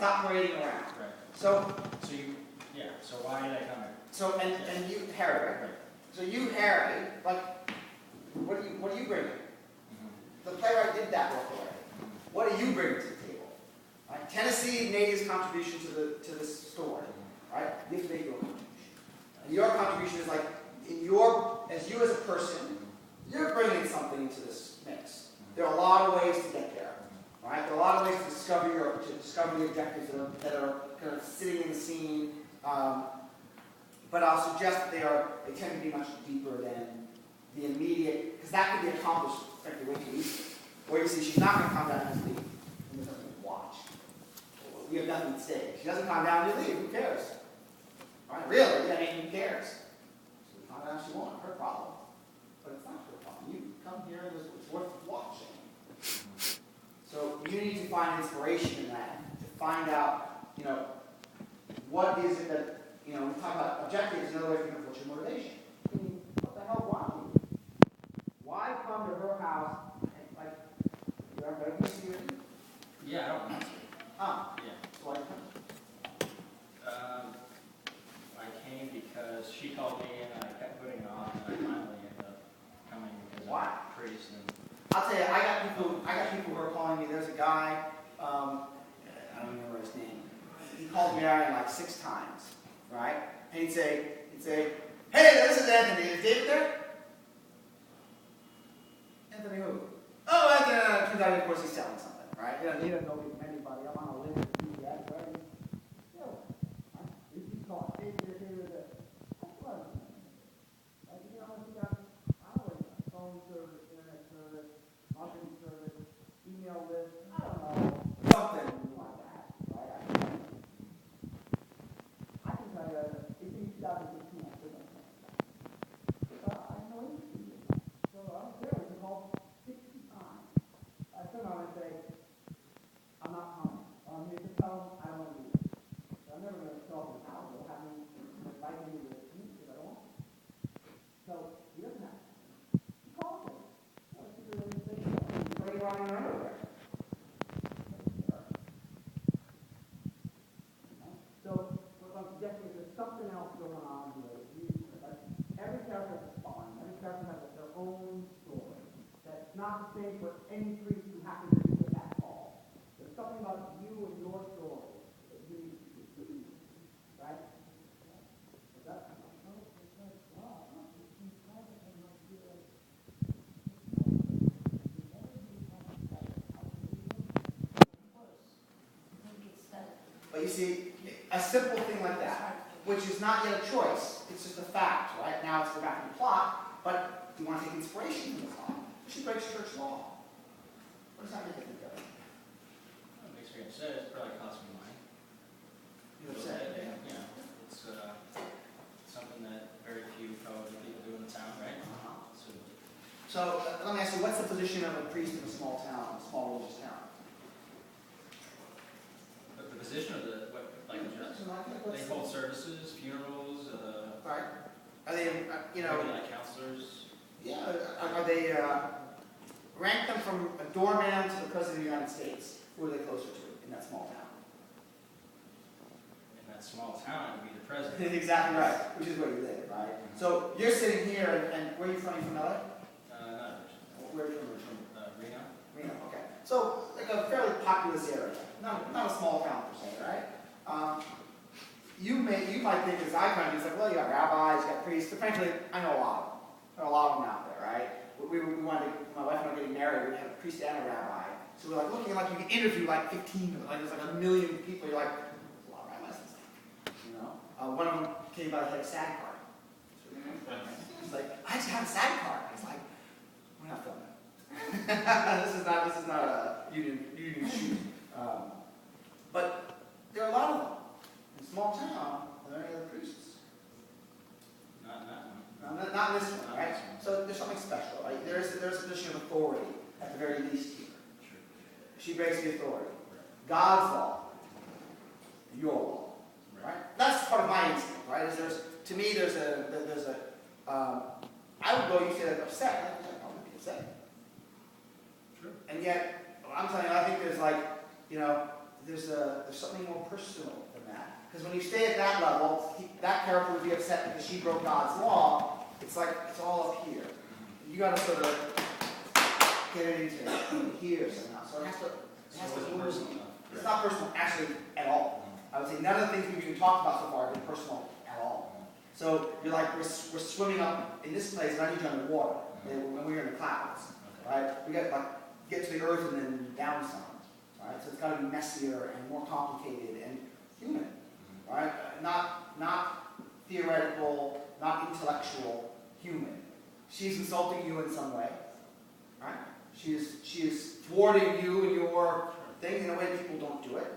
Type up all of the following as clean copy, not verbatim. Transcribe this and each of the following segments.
Stop parading around. Right. So why did I come here? So, and you, Harry, right? So you, Harry, like, what do you bring? The playwright did that work already. What do you bring to the table? Right? Tennessee made his contribution to this story, right? You have to make your contribution. And your contribution is like, as you as a person, you're bringing something into this mix. There are a lot of ways to get there, right? There are a lot of ways to discover the objectives that are kind of sitting in the scene. But I'll suggest that they tend to be much deeper than the immediate, because that could be accomplished, frankly, way too easily. Where you see she's not going to calm down and leave, and there's nothing to watch. We have nothing at stake. She doesn't calm down, you leave. Who cares? Right? Really? I mean, who cares? She calm down if she won't. Her problem. But it's not her problem. You come here and it's worth watching. So you need to find inspiration in that to find out, what is it that. We talk about objectives, another way of thinking of what's your motivation. I mean, what the hell, why come to her house and, like, you have to see her? Yeah, I don't want to. Yeah. So why come? I came because she called me and I kept putting it off, and I finally ended up coming because I'm a priest. And I'll tell you, I got people who are calling me. There's a guy, I don't remember his name. He called me out like 6 times. Right? And he'd say, hey, this is Anthony. Is David there? Anthony who? Oh, Anthony, turns out, of course, he's selling something, right? He doesn't know me from anybody. I'm on a list of people that way. He's called David, that's what you got phone service, internet service, marketing service, email list, I don't know, something like that, right? It's in 2015, I still don't know. I have no interest in it. So I was there, we called 60 times. I turn on and say, I'm not coming. I'm here to tell them I don't want to do it. So I'm never going to show up in the house. They'll have me invite me to the meeting because I don't want to. So he doesn't have to. He calls me. I think they're really saying, what are you running around over there? Something else going on here. Every character has a spine. Every character has their own story. That's not the same for any priest who happens to be with that hall. There's something about you and your story that you need to see. Right? But you see, a simple thing like that, which is not yet a choice, it's just a fact, right? Now it's the back of the plot, but you want to take inspiration from the plot. She breaks church law. What does that make you think of? It makes me upset. It probably cost me money. You're upset? Yeah. It's something that very few probably people do in the town, right? So let me ask you, what's the position of a priest in a small town, a small religious town? But the position of they hold services, funerals, right? Are they, like counselors? Yeah. Are they rank them from a doorman to the President of the United States? Who are they closer to in that small town? In that small town, it would be the president. Exactly right, which is where you live, right? Mm-hmm. So you're sitting here, and where are you from? You from LA? Where are you from? Reno. Reno, okay. So like a fairly populous area, not a small town per se, right? You might think as I kind of, it's like, well, you got rabbis, you got priests, but frankly, I know a lot of them. There are a lot of them out there, right? We wanted to, my wife and I were getting married, we had a priest and a rabbi. So we're like looking like you can interview like 15 of them, like there's like 1 million people, you're like, there's a lot of rabbis and stuff, One of them came by the head of SAG card. He's like, I just have a SAG card. I was like, we're not filming that. this is not a union shoot. But there are a lot of them. In a small town, are there any other priests? Not in that one. No, not in this one, right? So there's something special, right? There's a position of authority, at the very least here. Sure. She breaks the authority. God's law, your law, right? That's part of my instinct, right? To me, there's a I would go, you say like upset, I would be upset. Sure. And yet, I'm telling you, I think there's like, there's something more personal than that. Because when you stay at that level, that character would be upset because she broke God's law. It's like, it's all up here. You got to sort of get it into here somehow. So it has to move. It's not personal, actually, at all. I would say none of the things we've even talked about so far have been personal at all. So you're like, we're swimming up in this place, and I need you underwater when we're in the clouds, right? We got like get to the earth and then down some, right? So it's got to be messier and more complicated and human, right? Not theoretical, not intellectual, human. She's insulting you in some way, right? She is thwarting you in your thing in a way people don't do it.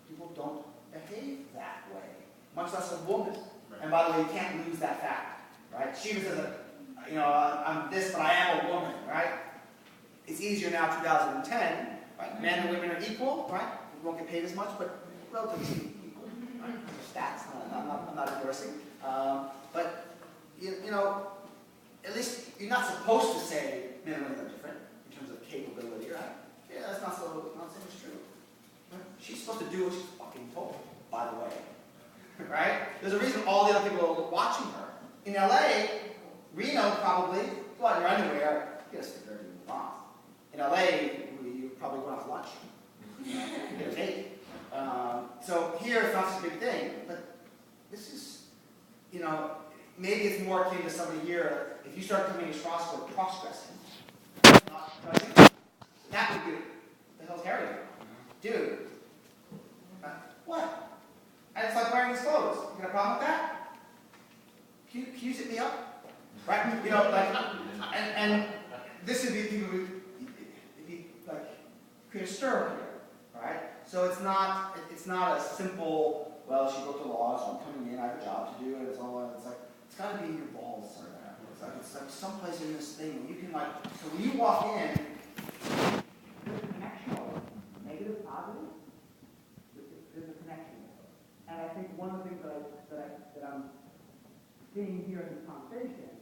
People don't behave that way, much less a woman. Right. And by the way, you can't lose that fact, right? She says, I'm this, but I am a woman, right? It's easier now, 2010, right? Men and women are equal, right? We won't get paid as much, but relatively equal, right? Stats, I'm not endorsing. But, at least you're not supposed to say men and women are different in terms of capability, right? Yeah, that's not so much true. Right? She's supposed to do what she's fucking told, by the way. Right? There's a reason all the other people are watching her. In LA, Reno probably, well, you're anywhere, you gotta stick there and move on. In LA, you're probably going out to lunch. You get a date. So here it's not such a big thing, but this is, maybe it's more akin to somebody here. If you start coming to Strasberg cross-dressing, not dressing, that would be, the hell's Harry doing? Dude. What? And it's like wearing his clothes. You got a problem with that? Can you sit me up? Right? And this would be people who, create a stir here, right? So it's not a simple, well, she broke the law, so I'm coming in, I have a job to do, and it's all, it's got to be in your balls somewhere. It's like someplace in this thing where you can so when you walk in, there's a connection, negative, positive, there's a connection. And I think one of the things that I'm seeing here in this conversation,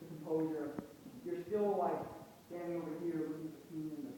the composure, you're still like standing over here looking at the scene in the